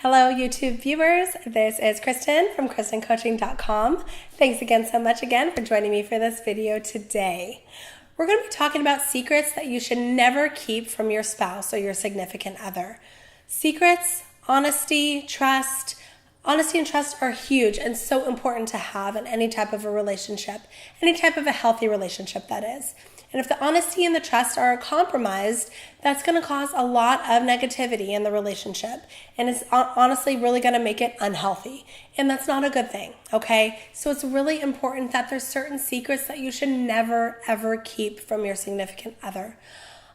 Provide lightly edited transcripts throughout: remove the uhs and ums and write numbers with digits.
Hello, YouTube viewers. This is Kristen from KristenCoaching.com. Thanks again so much for joining me for this video today. We're going to be talking about secrets that you should never keep from your spouse or your significant other. Secrets, honesty, trust. Honesty and trust are huge and so important to have in any type of a relationship, any type of a healthy relationship that is. And if the honesty and the trust are compromised, that's going to cause a lot of negativity in the relationship. And it's honestly really going to make it unhealthy. And that's not a good thing, okay? So it's really important that there's certain secrets that you should never, ever keep from your significant other.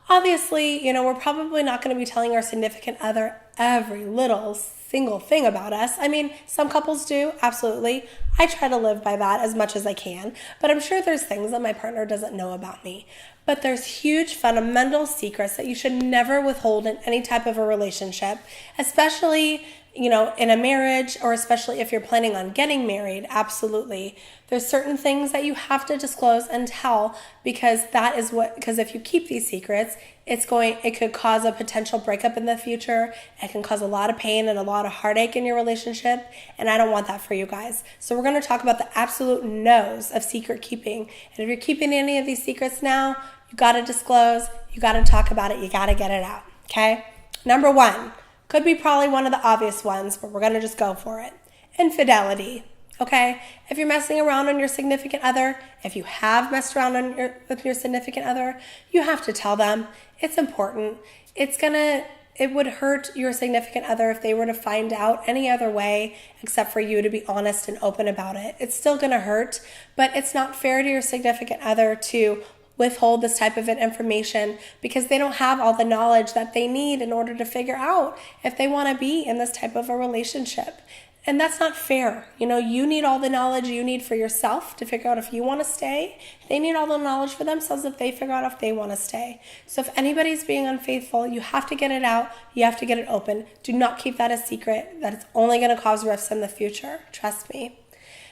Obviously, we're probably not going to be telling our significant other every little single thing about us. I mean, some couples do, absolutely. I try to live by that as much as I can, but I'm sure there's things that my partner doesn't know about me. But there's huge fundamental secrets that you should never withhold in any type of a relationship, especially in a marriage, or especially if you're planning on getting married. Absolutely. There's certain things that you have to disclose and tell because if you keep these secrets, it could cause a potential breakup in the future. It can cause a lot of pain and a lot of heartache in your relationship. And I don't want that for you guys. So we're going to talk about the absolute no's of secret keeping. And if you're keeping any of these secrets now, you got to disclose, you got to talk about it, you got to get it out. Okay. Number one. Could be probably one of the obvious ones, but we're going to just go for it. Infidelity, okay? If you're messing around on your significant other, if you have messed around with your significant other, you have to tell them. It's important. It would hurt your significant other if they were to find out any other way except for you to be honest and open about it. It's still going to hurt, but it's not fair to your significant other to withhold this type of information because they don't have all the knowledge that they need in order to figure out if they want to be in this type of a relationship. And that's not fair. You need all the knowledge you need for yourself to figure out if you want to stay. They need all the knowledge for themselves if they figure out if they want to stay. So if anybody's being unfaithful, you have to get it out. You have to get it open. Do not keep that a secret. That is only going to cause rifts in the future. Trust me.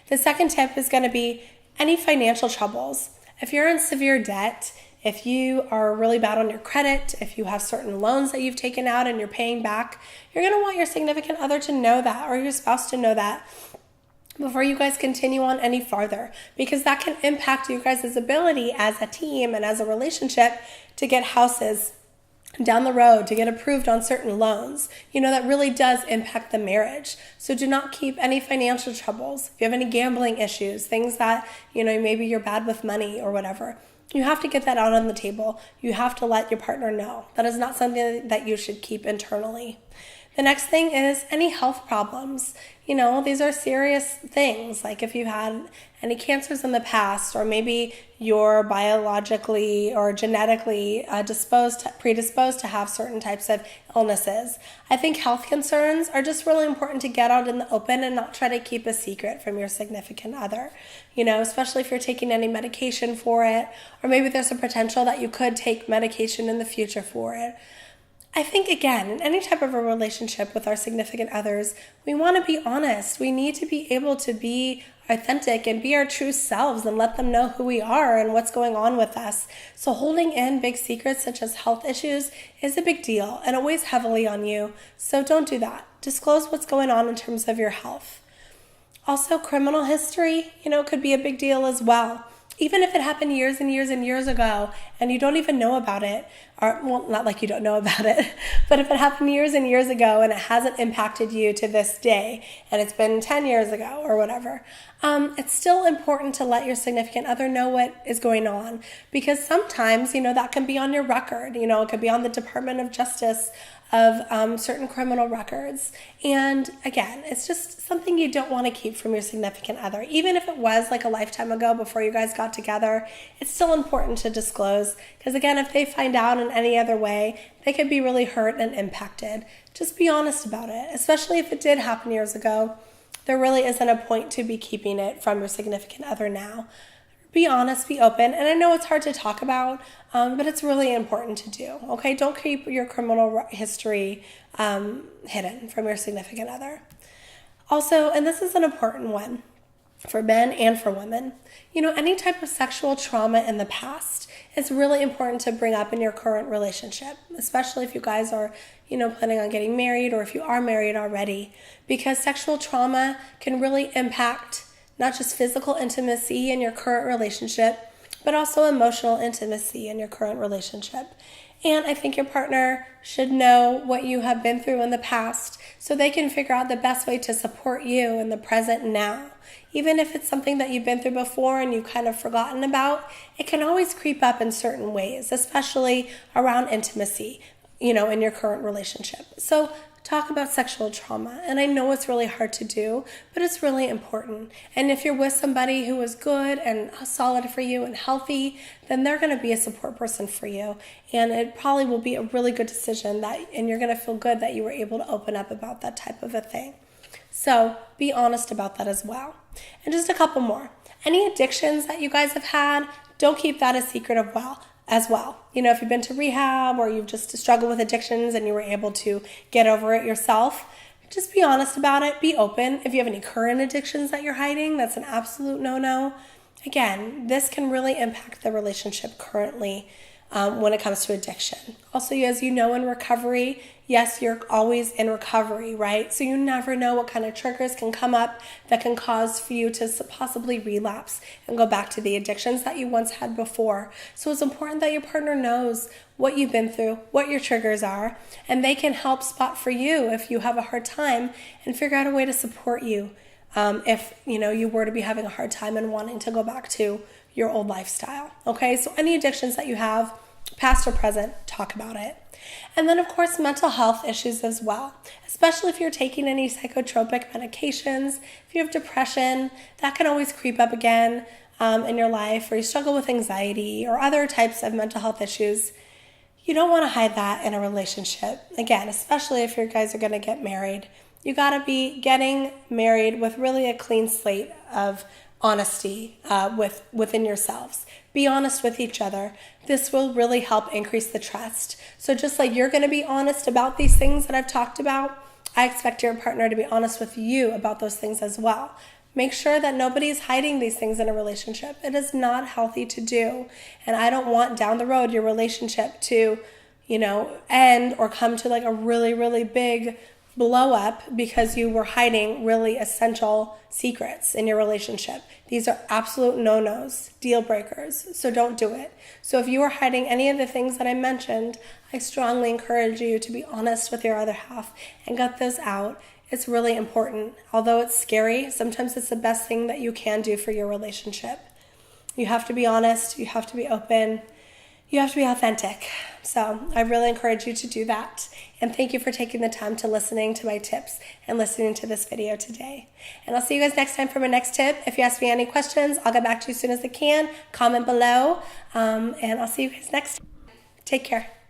The second tip is going to be any financial troubles. If you're in severe debt, if you are really bad on your credit, if you have certain loans that you've taken out and you're paying back, you're going to want your significant other to know that, or your spouse to know that before you guys continue on any farther, because that can impact you guys' ability as a team and as a relationship to get houses down the road, to get approved on certain loans. That really does impact the marriage. So do not keep any financial troubles. If you have any gambling issues, things that, maybe you're bad with money or whatever, you have to get that out on the table. You have to let your partner know. That is not something that you should keep internally. The next thing is any health problems. These are serious things. Like if you had any cancers in the past, or maybe you're biologically or genetically predisposed to have certain types of illnesses. I think health concerns are just really important to get out in the open and not try to keep a secret from your significant other. Especially if you're taking any medication for it, or maybe there's a potential that you could take medication in the future for it. I think, again, in any type of a relationship with our significant others, we want to be honest. We need to be able to be authentic and be our true selves and let them know who we are and what's going on with us. So holding in big secrets such as health issues is a big deal and it weighs heavily on you. So don't do that. Disclose what's going on in terms of your health. Also, criminal history, could be a big deal as well. Even if it happened years and years and years ago and you don't even know about it, or well, not like you don't know about it, but if it happened years and years ago and it hasn't impacted you to this day and it's been 10 years ago or whatever, it's still important to let your significant other know what is going on, because sometimes, that can be on your record. It could be on the Department of Justice of certain criminal records. And again, it's just something you don't want to keep from your significant other. Even if it was like a lifetime ago before you guys got together, it's still important to disclose, because again, if they find out in any other way, they could be really hurt and impacted. Just be honest about it, especially if it did happen years ago. There really isn't a point to be keeping it from your significant other now. Be honest, be open. And I know it's hard to talk about, but it's really important to do, okay? Don't keep your criminal history hidden from your significant other. Also, and this is an important one for men and for women, any type of sexual trauma in the past, it's really important to bring up in your current relationship, especially if you guys are, planning on getting married or if you are married already, because sexual trauma can really impact not just physical intimacy in your current relationship, but also emotional intimacy in your current relationship. And I think your partner should know what you have been through in the past so they can figure out the best way to support you in the present now. Even if it's something that you've been through before and you've kind of forgotten about, it can always creep up in certain ways, especially around intimacy, in your current relationship. So talk about sexual trauma. And I know it's really hard to do, but it's really important. And if you're with somebody who is good and solid for you and healthy, then they're going to be a support person for you. And it probably will be a really good decision and you're going to feel good that you were able to open up about that type of a thing. So be honest about that as well. And just a couple more. Any addictions that you guys have had, don't keep that a secret as well. If you've been to rehab or you've just struggled with addictions and you were able to get over it yourself, just be honest about it. Be open. If you have any current addictions that you're hiding, that's an absolute no-no. Again, this can really impact the relationship currently when it comes to addiction. Also, as you know, in recovery, yes, you're always in recovery, right? So you never know what kind of triggers can come up that can cause for you to possibly relapse and go back to the addictions that you once had before. So it's important that your partner knows what you've been through, what your triggers are, and they can help spot for you if you have a hard time and figure out a way to support you if you were to be having a hard time and wanting to go back to your old lifestyle. Okay, so any addictions that you have, past or present, talk about it. And then, of course, mental health issues as well, especially if you're taking any psychotropic medications. If you have depression, that can always creep up again in your life, or you struggle with anxiety or other types of mental health issues. You don't want to hide that in a relationship. Again, especially if you guys are going to get married. You got to be getting married with really a clean slate of honesty within yourselves. Be honest with each other. This will really help increase the trust. So just like you're going to be honest about these things that I've talked about, I expect your partner to be honest with you about those things as well. Make sure that nobody's hiding these things in a relationship. It is not healthy to do. And I don't want down the road your relationship to, end or come to like a really, really big blow up because you were hiding really essential secrets in your relationship. These are absolute no-nos, deal breakers, so don't do it. So if you are hiding any of the things that I mentioned, I strongly encourage you to be honest with your other half and get those out. It's really important. Although it's scary, sometimes it's the best thing that you can do for your relationship. You have to be honest, you have to be open, you have to be authentic. So I really encourage you to do that. And thank you for taking the time to listening to my tips and listening to this video today. And I'll see you guys next time for my next tip. If you ask me any questions, I'll get back to you as soon as I can. Comment below. And I'll see you guys next time. Take care.